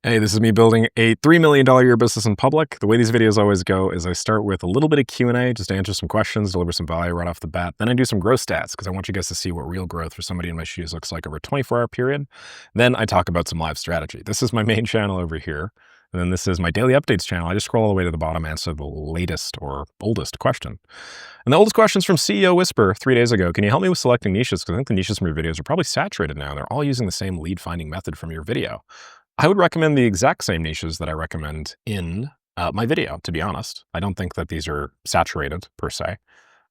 Hey, this is me building a $3 million a year business in public. The way these videos always go is I start with a little bit of Q&A just to answer some questions, deliver some value right off the bat. Then I do some growth stats because I want you guys to see what real growth for somebody in my shoes looks like over a 24-hour period. Then I talk about some live strategy. This is my main channel over here. And then this is my daily updates channel. I just scroll all the way to the bottom, answer the latest or oldest question. And the oldest question is from CEO Whisper 3 days ago. Can you help me with selecting niches? Because I think the niches from your videos are probably saturated now. They're all using the same lead finding method from your video. I would recommend the exact same niches that I recommend in my video, to be honest. I don't think that these are saturated per se.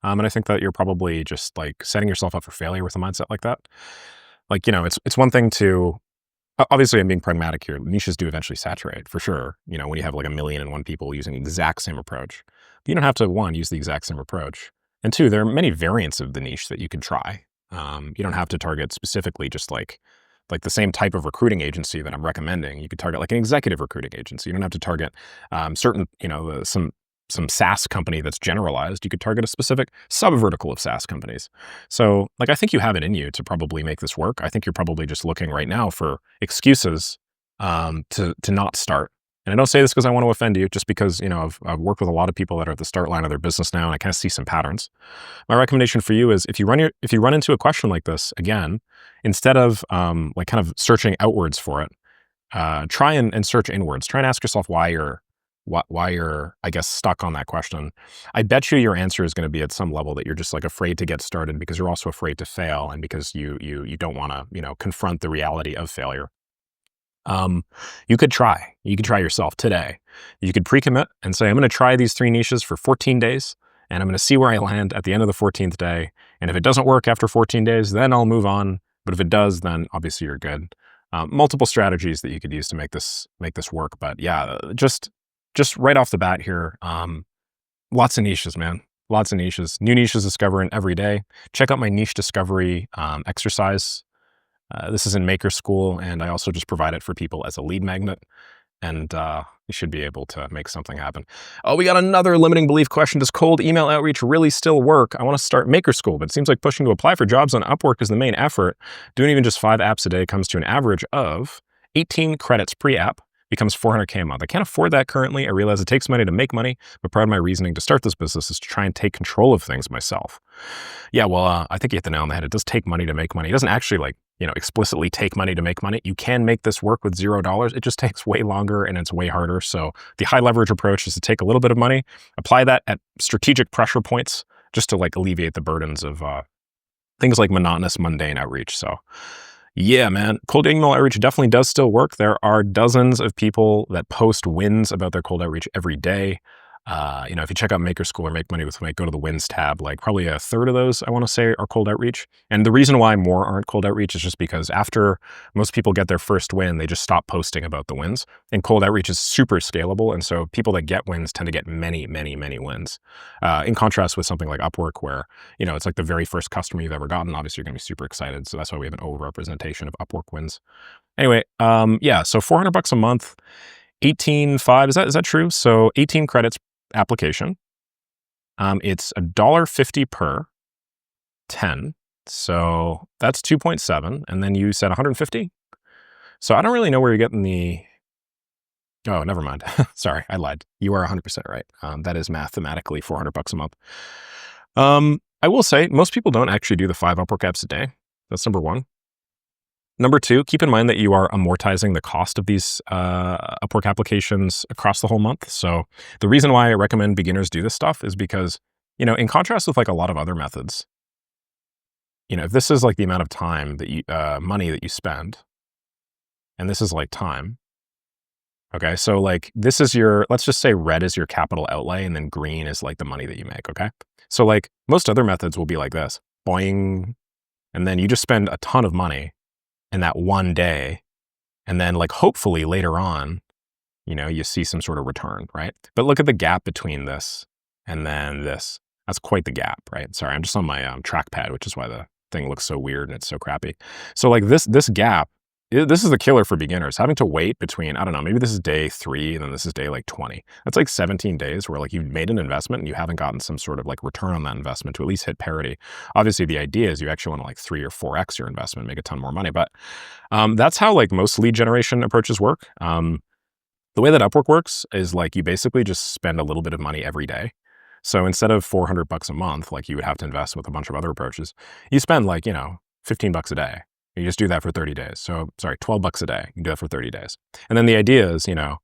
And I think that you're probably just like setting yourself up for failure with a mindset like that. Like, it's one thing to, obviously I'm being pragmatic here. Niches do eventually saturate for sure. When you have like 1,000,001 people using the exact same approach, but you don't have to, one, use the exact same approach. And two, there are many variants of the niche that you can try. You don't have to target specifically just like the same type of recruiting agency that I'm recommending. You could target like an executive recruiting agency. You don't have to target certain, some SaaS company that's generalized. You could target a specific sub-vertical of SaaS companies. So like, I think you have it in you to probably make this work. I think you're probably just looking right now for excuses to not start. And I don't say this because I want to offend you, just because, I've worked with a lot of people that are at the start line of their business now, and I kind of see some patterns. My recommendation for you is if you run into a question like this again, instead of like kind of searching outwards for it, try and search inwards. Try and ask yourself why you're, I guess, stuck on that question. I bet you your answer is going to be at some level that you're just like afraid to get started because you're also afraid to fail, and because you don't want to, confront the reality of failure. You could try yourself today. You could pre-commit and say, I'm going to try these 3 niches for 14 days, and I'm going to see where I land at the end of the 14th day. And if it doesn't work after 14 days, then I'll move on. But if it does, then obviously you're good. Multiple strategies that you could use to make this work. But yeah, just right off the bat here, lots of niches, man. Lots of niches. New niches discovering every day. Check out my niche discovery exercise. This is in Maker School, and I also just provide it for people as a lead magnet, and you should be able to make something happen. Oh, we got another limiting belief question. Does cold email outreach really still work? I want to start Maker School, but it seems like pushing to apply for jobs on Upwork is the main effort. Doing even just 5 apps a day comes to an average of 18 credits pre-app. Becomes $400K a month. I can't afford that currently. I realize it takes money to make money, but part of my reasoning to start this business is to try and take control of things myself. Yeah, well, I think you hit the nail on the head. It does take money to make money. It doesn't actually explicitly take money to make money. You can make this work with $0. It just takes way longer and it's way harder. So the high leverage approach is to take a little bit of money, apply that at strategic pressure points just to like alleviate the burdens of things like monotonous, mundane outreach. So yeah, man, cold email outreach definitely does still work. There are dozens of people that post wins about their cold outreach every day. If you check out Maker School or Make Money with Mike, go to the wins tab, like probably a third of those, I want to say, are cold outreach. And the reason why more aren't cold outreach is just because after most people get their first win, they just stop posting about the wins. And cold outreach is super scalable. And so people that get wins tend to get many, many, many wins. In contrast with something like Upwork, where, it's like the very first customer you've ever gotten. Obviously, you're going to be super excited. So that's why we have an overrepresentation of Upwork wins. Anyway, yeah, so $400 a month, 18.5, is that true? So 18 credits application. It's $1.50 per 10. So that's 2.7. And then you said 150. So I don't really know where you're getting the, oh, never mind. Sorry, I lied. You are 100% right. That is mathematically $400 a month. I will say most people don't actually do the 5 Upwork apps a day. That's number 1. Number 2, keep in mind that you are amortizing the cost of these Upwork applications across the whole month. So the reason why I recommend beginners do this stuff is because, in contrast with like a lot of other methods, if this is like the amount of time that you, money that you spend, and this is like time, okay? So like this is let's just say red is your capital outlay, and then green is like the money that you make, okay? So like most other methods will be like this, boing, and then you just spend a ton of money in that one day. And then like, hopefully later on, you see some sort of return, right? But look at the gap between this and then this. That's quite the gap, right? Sorry, I'm just on my trackpad, which is why the thing looks so weird and it's so crappy. So like this gap this is the killer for beginners. Having to wait between, I don't know, maybe this is day 3 and then this is day like 20. That's like 17 days where like you've made an investment and you haven't gotten some sort of like return on that investment to at least hit parity. Obviously, the idea is you actually want to like 3 or 4x your investment, make a ton more money. But that's how like most lead generation approaches work. The way that Upwork works is like you basically just spend a little bit of money every day. So instead of $400 a month, like you would have to invest with a bunch of other approaches, you spend like, you know, $15 a day. You just do that for 30 days. So sorry, $12 a day. You do that for 30 days. And then the idea is, you know,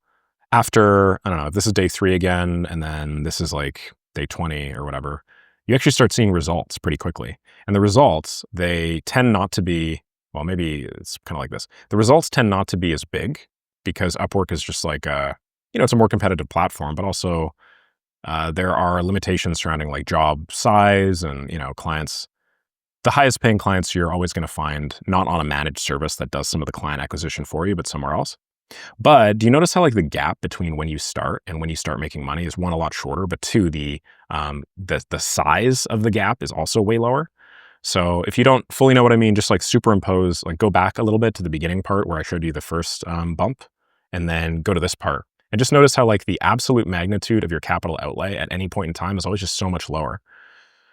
after, I don't know, if this is day 3 again, and then this is like day 20 or whatever, you actually start seeing results pretty quickly. And the results, they tend not to be, well, maybe it's kind of like this. The results tend not to be as big because Upwork is just like a, you know, it's a more competitive platform, but also there are limitations surrounding like job size and, you know, clients. The highest paying clients you're always going to find not on a managed service that does some of the client acquisition for you, but somewhere else. But do you notice how like the gap between when you start and when you start making money is, one, a lot shorter, but two, the size of the gap is also way lower. So if you don't fully know what I mean, just like superimpose, like go back a little bit to the beginning part where I showed you the first bump, and then go to this part. And just notice how like the absolute magnitude of your capital outlay at any point in time is always just so much lower.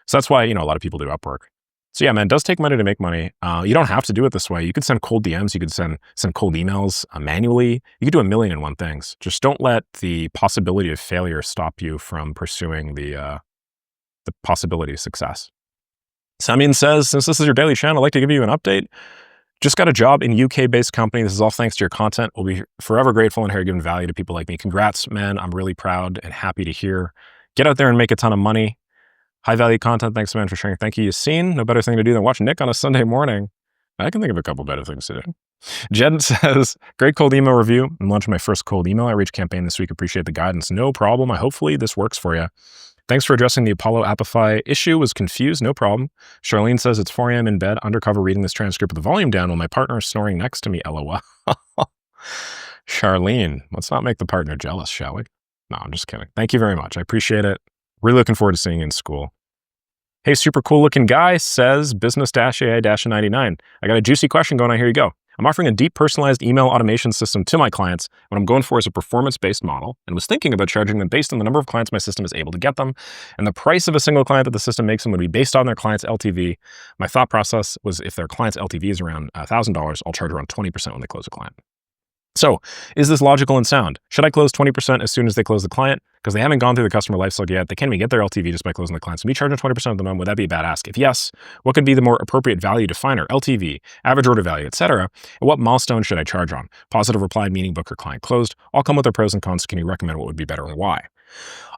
So that's why, you know, a lot of people do Upwork. So yeah, man, it does take money to make money. You don't have to do it this way. You could send cold DMs. You could send cold emails manually. You could do 1,000,001 things. Just don't let the possibility of failure stop you from pursuing the possibility of success. Samian says, since this is your daily channel, I'd like to give you an update. Just got a job in UK-based company. This is all thanks to your content. We'll be forever grateful and here giving value to people like me. Congrats, man. I'm really proud and happy to hear. Get out there and make a ton of money. High value content. Thanks, man, for sharing. Thank you, Yassine. No better thing to do than watch Nick on a Sunday morning. I can think of a couple better things to do. Jed says, great cold email review. I'm launching my first cold email outreach campaign this week. Appreciate the guidance. No problem. Hopefully this works for you. Thanks for addressing the Apollo Apify issue. Was confused. No problem. Charlene says, it's 4 a.m. in bed, undercover reading this transcript with the volume down while my partner is snoring next to me. LOL. Charlene, let's not make the partner jealous, shall we? No, I'm just kidding. Thank you very much. I appreciate it. Really looking forward to seeing you in school. Hey, super cool looking guy, says business-AI-99. I got a juicy question going on. Here you go. I'm offering a deep personalized email automation system to my clients. What I'm going for is a performance-based model and was thinking about charging them based on the number of clients my system is able to get them. And the price of a single client that the system makes them would be based on their client's LTV. My thought process was if their client's LTV is around $1,000, I'll charge around 20% when they close a client. So is this logical and sound? Should I close 20% as soon as they close the client? Because they haven't gone through the customer lifecycle yet. They can't even get their LTV just by closing the client. So me charging 20% of the month, would that be a bad ask? If yes, what could be the more appropriate value definer, LTV, average order value, etc.? And what milestone should I charge on? Positive reply, meeting book, or client closed? All come with their pros and cons. Can you recommend what would be better and why?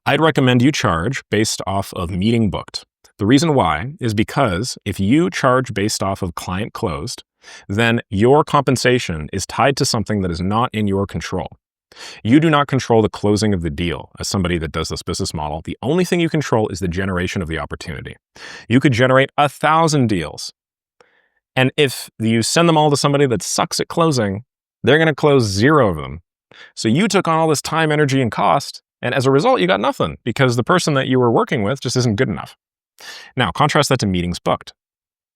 I'd recommend you charge based off of meeting booked. The reason why is because if you charge based off of client closed, then your compensation is tied to something that is not in your control. You do not control the closing of the deal as somebody that does this business model. The only thing you control is the generation of the opportunity. You could generate 1,000 deals. And if you send them all to somebody that sucks at closing, they're going to close 0 of them. So you took on all this time, energy, and cost. And as a result, you got nothing because the person that you were working with just isn't good enough. Now, contrast that to meetings booked.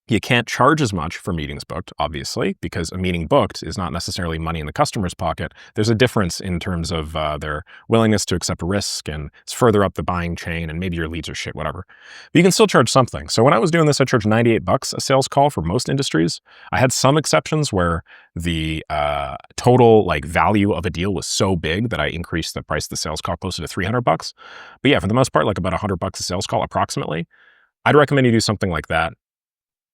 You can't charge as much for meetings booked, obviously, because a meeting booked is not necessarily money in the customer's pocket. There's a difference in terms of their willingness to accept risk, and it's further up the buying chain, and maybe your leads are shit, whatever. But you can still charge something. So when I was doing this, I charged $98 a sales call for most industries. I had some exceptions where the total like value of a deal was so big that I increased the price of the sales call closer to $300. But yeah, for the most part, like about $100 a sales call approximately. I'd recommend you do something like that.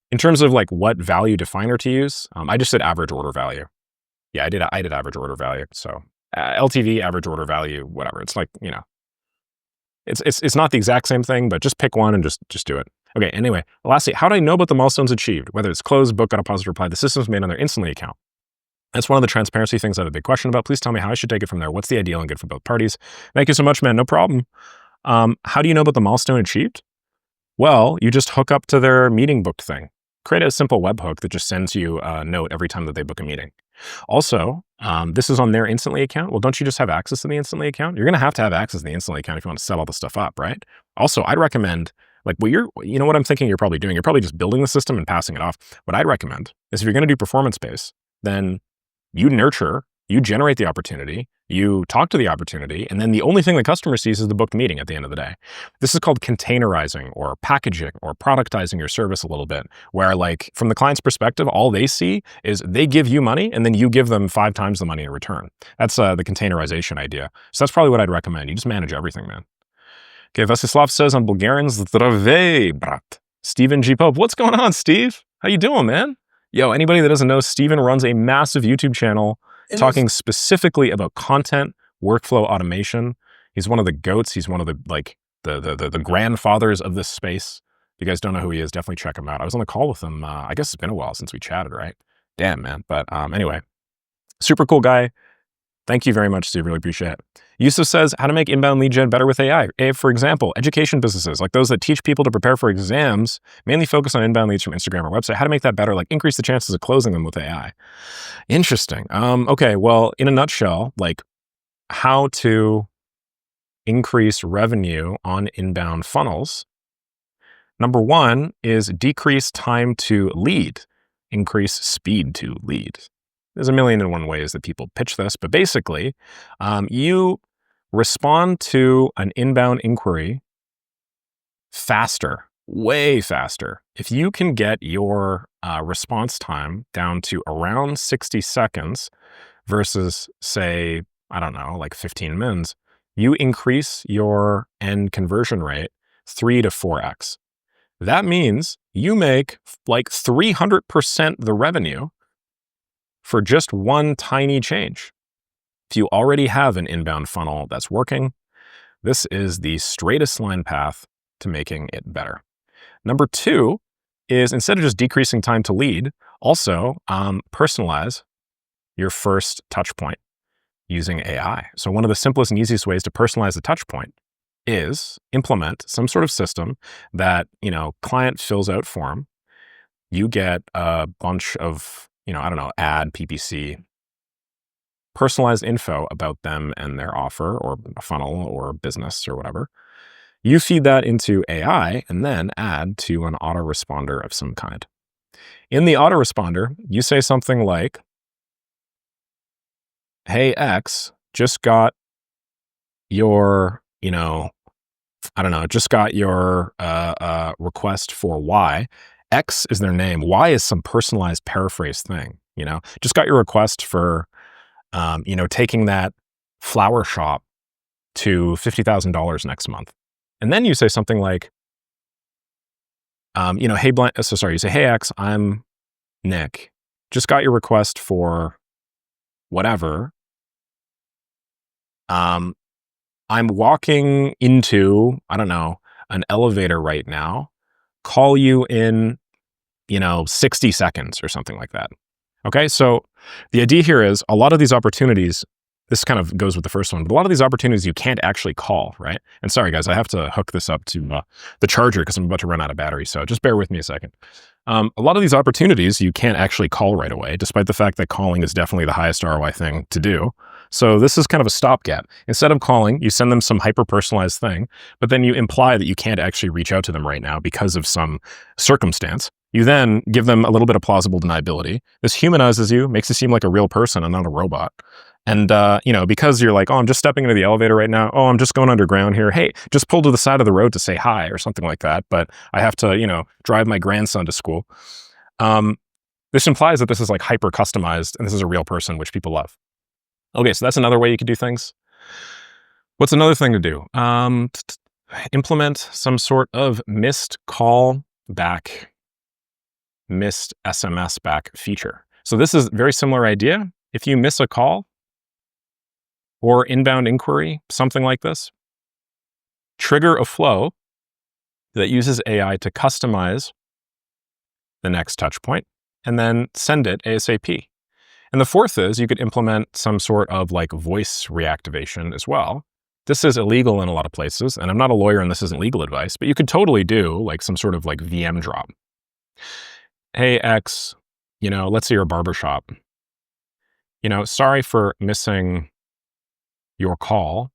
In terms of like what value definer to use, I just said average order value. Yeah, I did average order value. So LTV, average order value, whatever. It's like, you know, it's not the exact same thing, but just pick one and just do it. Okay, anyway, lastly, how do I know about the milestones achieved? Whether it's closed, book, got a positive reply, the system's made on their Instantly account. That's one of the transparency things I have a big question about. Please tell me how I should take it from there. What's the ideal and good for both parties? Thank you so much, man. No problem. How do you know about the milestone achieved? Well, you just hook up to their meeting booked thing. Create a simple webhook that just sends you a note every time that they book a meeting. Also, this is on their Instantly account. Well, don't you just have access to the Instantly account? You're going to have access to the Instantly account if you want to set all the stuff up, right? Also, I'd recommend, like, you know what I'm thinking you're probably doing? You're probably just building the system and passing it off. What I'd recommend is if you're going to do performance-based, then You nurture, you generate the opportunity, you talk to the opportunity, and then the only thing the customer sees is the booked meeting at the end of the day. This is called containerizing or packaging or productizing your service a little bit, where like from the client's perspective, all they see is they give you money and then you give them 5 times the money in return. That's the containerization idea. So that's probably what I'd recommend. You just manage everything, man. Okay, Vasislav says on Bulgarian, Zdravey, brat. Stephen G. Pope. What's going on, Steve? How you doing, man? Yo, anybody that doesn't know, Steven runs a massive YouTube channel talking specifically about content, workflow automation. He's one of the GOATs. He's one of the the grandfathers of this space. If you guys don't know who he is, definitely check him out. I was on the call with him. I guess it's been a while since we chatted, right? Damn, man. But anyway, super cool guy. Thank you very much, Steve. Really appreciate it. Yusuf says, how to make inbound lead gen better with AI. For example, education businesses, like those that teach people to prepare for exams, mainly focus on inbound leads from Instagram or website. How to make that better, like increase the chances of closing them with AI. Interesting. Okay, well, in a nutshell, like how to increase revenue on inbound funnels. Number one is decrease time to lead, increase speed to lead. There's a million and one ways that people pitch this, but basically, you respond to an inbound inquiry faster, way faster. If you can get your response time down to around 60 seconds versus, say, I don't know, like 15 mins, you increase your end conversion rate 3 to 4x. That means you make like 300% the revenue for just one tiny change. If you already have an inbound funnel that's working, this is the straightest line path to making it better. Number two is, instead of just decreasing time to lead, also personalize your first touch point using AI. So one of the simplest and easiest ways to personalize the touch point is implement some sort of system that, client fills out form. You get a bunch of, I don't know, ad, PPC, personalized info about them and their offer or a funnel or business or whatever. You feed that into AI and then add to an autoresponder of some kind. In the autoresponder, you say something like, hey, X, just got your, just got your request for Y. X is their name. Y is some personalized paraphrase thing, just got your request for, taking that flower shop to $50,000 next month. And then you say something like, you say, hey, X, I'm Nick. Just got your request for whatever. I'm walking into, I don't know, an elevator right now. Call you in, 60 seconds or something like that. Okay, so the idea here is a lot of these opportunities, this kind of goes with the first one, but a lot of these opportunities you can't actually call, right? And sorry, guys, I have to hook this up to the charger because I'm about to run out of battery, so just bear with me a second. A lot of these opportunities you can't actually call right away, despite the fact that calling is definitely the highest ROI thing to do. So this is kind of a stopgap. Instead of calling, you send them some hyper-personalized thing, but then you imply that you can't actually reach out to them right now because of some circumstance. You then give them a little bit of plausible deniability. This humanizes you, makes you seem like a real person and not a robot. And, because you're like, oh, I'm just stepping into the elevator right now. Oh, I'm just going underground here. Hey, just pull to the side of the road to say hi or something like that. But I have to, drive my grandson to school. This implies that this is like hyper customized and this is a real person, which people love. Okay, so that's another way you could do things. What's another thing to do? Implement some sort of missed call back, missed SMS back feature. So this is a very similar idea. If you miss a call or inbound inquiry, something like this, trigger a flow that uses AI to customize the next touch point and then send it ASAP. And the fourth is you could implement some sort of like voice reactivation as well. This is illegal in a lot of places, and I'm not a lawyer and this isn't legal advice, but you could totally do like some sort of like VM drop. Hey, X, let's say you're a barbershop. Sorry for missing your call.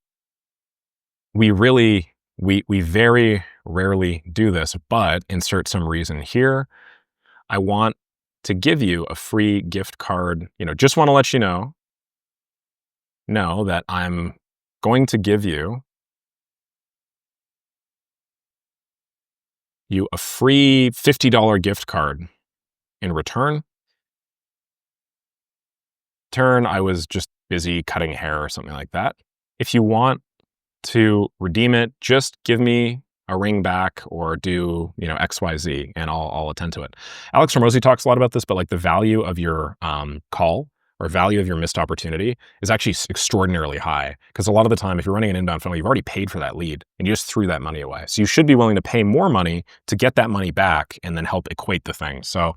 We very rarely do this, but insert some reason here. I want to give you a free gift card. Just want to let you know that I'm going to give you a free $50 gift card in return. I was just busy cutting hair or something like that. If you want to redeem it, just give me a ring back or do, XYZ, and I'll attend to it. Alex Hormozi talks a lot about this, but like the value of your call or value of your missed opportunity is actually extraordinarily high. Because a lot of the time, if you're running an inbound funnel, you've already paid for that lead and you just threw that money away. So you should be willing to pay more money to get that money back and then help equate the thing. So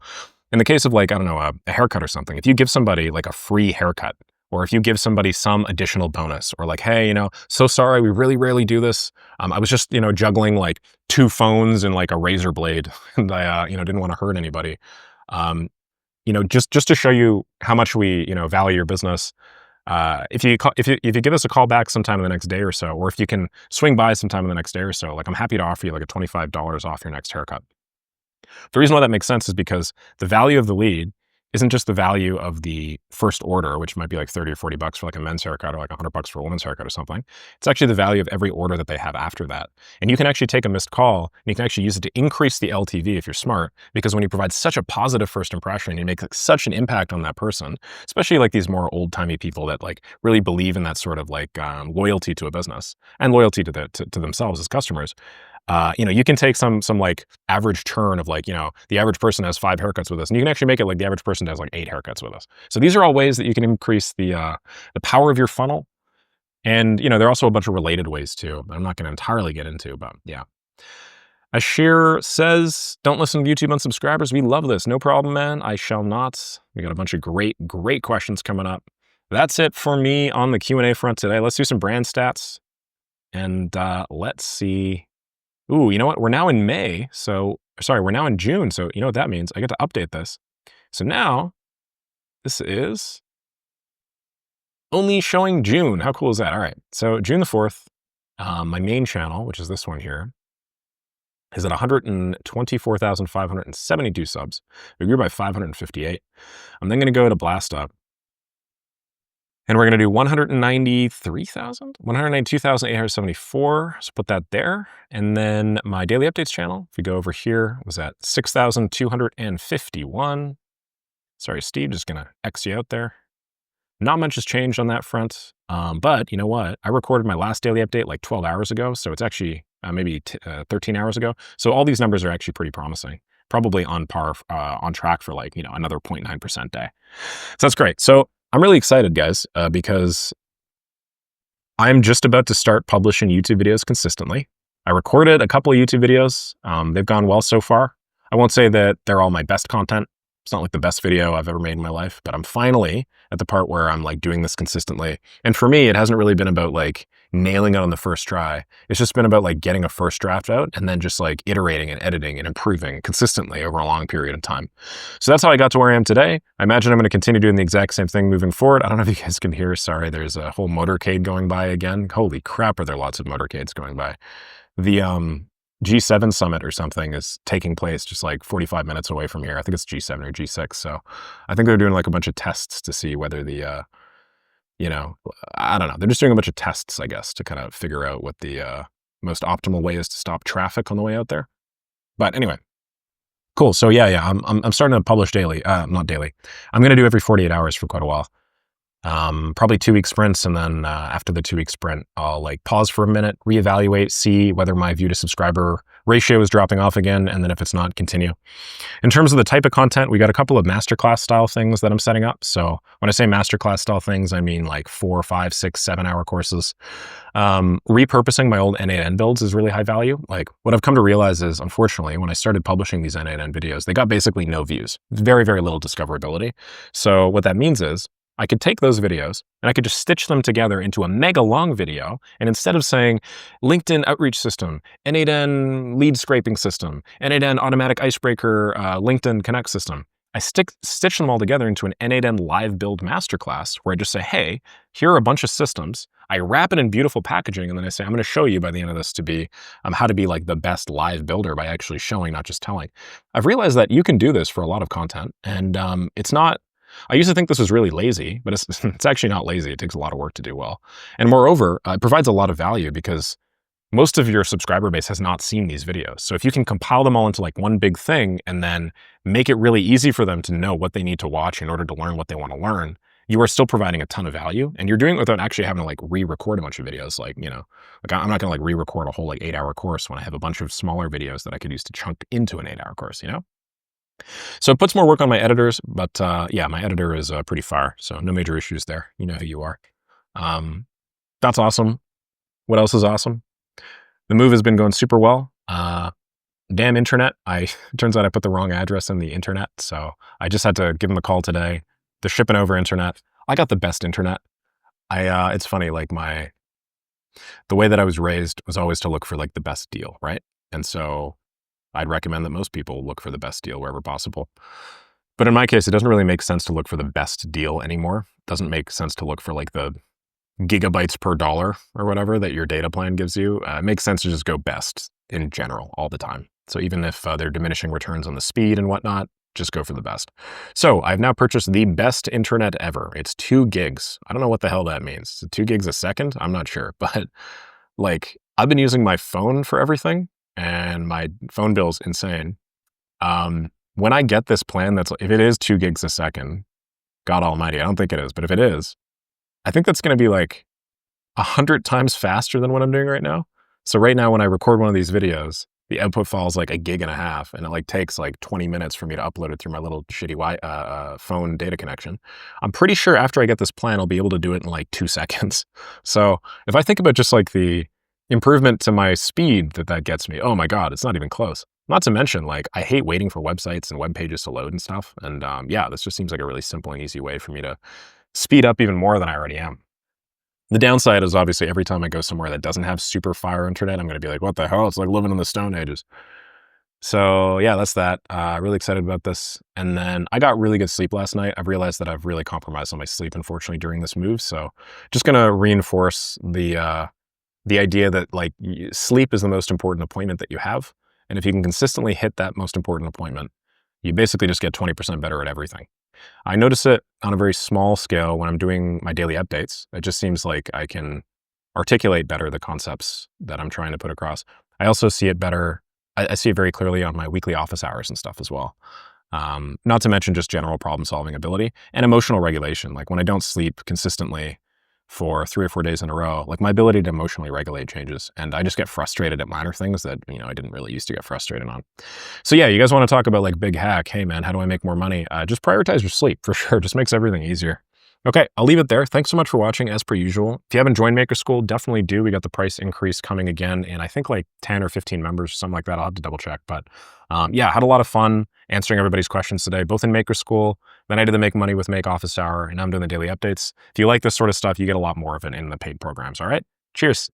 in the case of like, I don't know, a haircut or something, if you give somebody like a free haircut, or if you give somebody some additional bonus, or like, hey, so sorry, we really rarely do this. I was just, juggling like 2 phones and like a razor blade, and I, didn't want to hurt anybody. Just to show you how much we, value your business. If you give us a call back sometime in the next day or so, or if you can swing by sometime in the next day or so, like I'm happy to offer you like a $25 off your next haircut. The reason why that makes sense is because the value of the lead isn't just the value of the first order, which might be like 30 or 40 bucks for like a men's haircut or like $100 for a woman's haircut or something. It's actually the value of every order that they have after that. And you can actually take a missed call and you can actually use it to increase the LTV if you're smart, because when you provide such a positive first impression, you make like such an impact on that person, especially like these more old-timey people that like really believe in that sort of like loyalty to a business and loyalty to themselves as customers. You can take some like average churn of like, the average person has 5 haircuts with us, and you can actually make it like the average person has like 8 haircuts with us. So these are all ways that you can increase the power of your funnel. And, there are also a bunch of related ways too, but I'm not going to entirely get into, but yeah. Ashir says, don't listen to YouTube unsubscribers. We love this. No problem, man. I shall not. We got a bunch of great questions coming up. That's it for me on the Q&A front today. Let's do some brand stats, and let's see. Ooh, you know what? We're now in May. We're now in June. So you know what that means? I get to update this. So now this is only showing June. How cool is that? All right. So June the 4th, my main channel, which is this one here, is at 124,572 subs. We grew by 558. I'm then going to go to Blast Up. And we're going to do 192,874. So put that there. And then my daily updates channel, if we go over here, was at 6,251. Sorry, Steve, just going to X you out there. Not much has changed on that front. But you know what? I recorded my last daily update like 12 hours ago. So it's actually maybe 13 hours ago. So all these numbers are actually pretty promising. Probably on track for like, another 0.9% day. So that's great. So I'm really excited, guys, because I'm just about to start publishing YouTube videos consistently. I recorded a couple of YouTube videos. They've gone well so far. I won't say that they're all my best content. It's not like the best video I've ever made in my life, but I'm finally at the part where I'm like doing this consistently. And for me, it hasn't really been about like nailing it on the first try. It's just been about like getting a first draft out and then just like iterating and editing and improving consistently over a long period of time. So that's how I got to where I am today. I imagine I'm going to continue doing the exact same thing moving forward. I don't know if you guys can hear. Sorry, there's a whole motorcade going by again. Holy crap, are there lots of motorcades going by. The G7 summit or something is taking place just like 45 minutes away from here. I think it's G7 or G6. So I think they're doing like a bunch of tests to see whether the, I don't know. They're just doing a bunch of tests, I guess, to kind of figure out what the most optimal way is to stop traffic on the way out there. But anyway, cool. So yeah, I'm starting to publish daily. Not daily. I'm going to do every 48 hours for quite a while. Probably 2-week sprints. And then after the 2-week sprint, I'll like pause for a minute, reevaluate, see whether my view to subscriber ratio is dropping off again. And then if it's not, continue. In terms of the type of content, we got a couple of masterclass style things that I'm setting up. So when I say masterclass style things, I mean like 4, 5, 6, 7 hour courses. Repurposing my old N8N builds is really high value. Like what I've come to realize is, unfortunately, when I started publishing these N8N videos, they got basically no views, very, very little discoverability. So what that means is, I could take those videos and I could just stitch them together into a mega long video. And instead of saying LinkedIn outreach system, N8N lead scraping system, N8N automatic icebreaker, LinkedIn connect system, I stitch them all together into an N8N live build masterclass where I just say, hey, here are a bunch of systems. I wrap it in beautiful packaging, and then I say, I'm going to show you by the end of this to be how to be like the best live builder by actually showing, not just telling. I've realized that you can do this for a lot of content, and it's not. I used to think this was really lazy, but it's actually not lazy. It takes a lot of work to do well, and moreover, it provides a lot of value because most of your subscriber base has not seen these videos. So if you can compile them all into like one big thing and then make it really easy for them to know what they need to watch in order to learn what they want to learn, you are still providing a ton of value, and you're doing it without actually having to like re-record a bunch of videos. Like, like I'm not going to like re-record a whole like 8-hour course when I have a bunch of smaller videos that I could use to chunk into an 8-hour course, So it puts more work on my editors, but yeah, my editor is pretty far. So no major issues there. You know who you are. That's awesome. What else is awesome? The move has been going super well. Damn internet. Turns out I put the wrong address in the internet. So I just had to give them a call today. They're shipping over internet. I got the best internet. It's funny, like the way that I was raised was always to look for like the best deal, right? And so I'd recommend that most people look for the best deal wherever possible. But in my case, it doesn't really make sense to look for the best deal anymore. It doesn't make sense to look for like the gigabytes per dollar or whatever that your data plan gives you. It makes sense to just go best in general all the time. So even if they're diminishing returns on the speed and whatnot, just go for the best. So I've now purchased the best internet ever. It's 2 gigs. I don't know what the hell that means. 2 gigs a second? I'm not sure. But like, I've been using my phone for everything, and my phone bill's insane. When I get this plan, if it is 2 gigs a second, God almighty, I don't think it is, but if it is, I think that's going to be like 100 times faster than what I'm doing right now. So right now, when I record one of these videos, the output file is like 1.5 gigs, and it like takes like 20 minutes for me to upload it through my little shitty phone data connection. I'm pretty sure after I get this plan, I'll be able to do it in like 2 seconds. So if I think about just like the improvement to my speed that gets me, oh my God, it's not even close. Not to mention, like, I hate waiting for websites and web pages to load and stuff. And yeah, this just seems like a really simple and easy way for me to speed up even more than I already am. The downside is obviously every time I go somewhere that doesn't have super fire internet, I'm going to be like, what the hell? It's like living in the Stone Ages. So yeah, that's that. Really excited about this. And then I got really good sleep last night. I've realized that I've really compromised on my sleep, unfortunately, during this move. So just going to reinforce the idea that like sleep is the most important appointment that you have. And if you can consistently hit that most important appointment, you basically just get 20% better at everything. I notice it on a very small scale when I'm doing my daily updates. It just seems like I can articulate better the concepts that I'm trying to put across. I also see it better. I see it very clearly on my weekly office hours and stuff as well. Not to mention just general problem solving ability and emotional regulation. Like when I don't sleep consistently for 3 or 4 days in a row, like my ability to emotionally regulate changes, and I just get frustrated at minor things that, I didn't really used to get frustrated on. So yeah, you guys want to talk about like big hack, hey man, how do I make more money? Just prioritize your sleep for sure. Just makes everything easier. Okay, I'll leave it there. Thanks so much for watching as per usual. If you haven't joined Maker School, definitely do. We got the price increase coming again, and I think like 10 or 15 members or something like that. I'll have to double check, but yeah, had a lot of fun answering everybody's questions today, both in Maker School. Then I did the Make Money with Make Office Hour, and I'm doing the daily updates. If you like this sort of stuff, you get a lot more of it in the paid programs, all right? Cheers.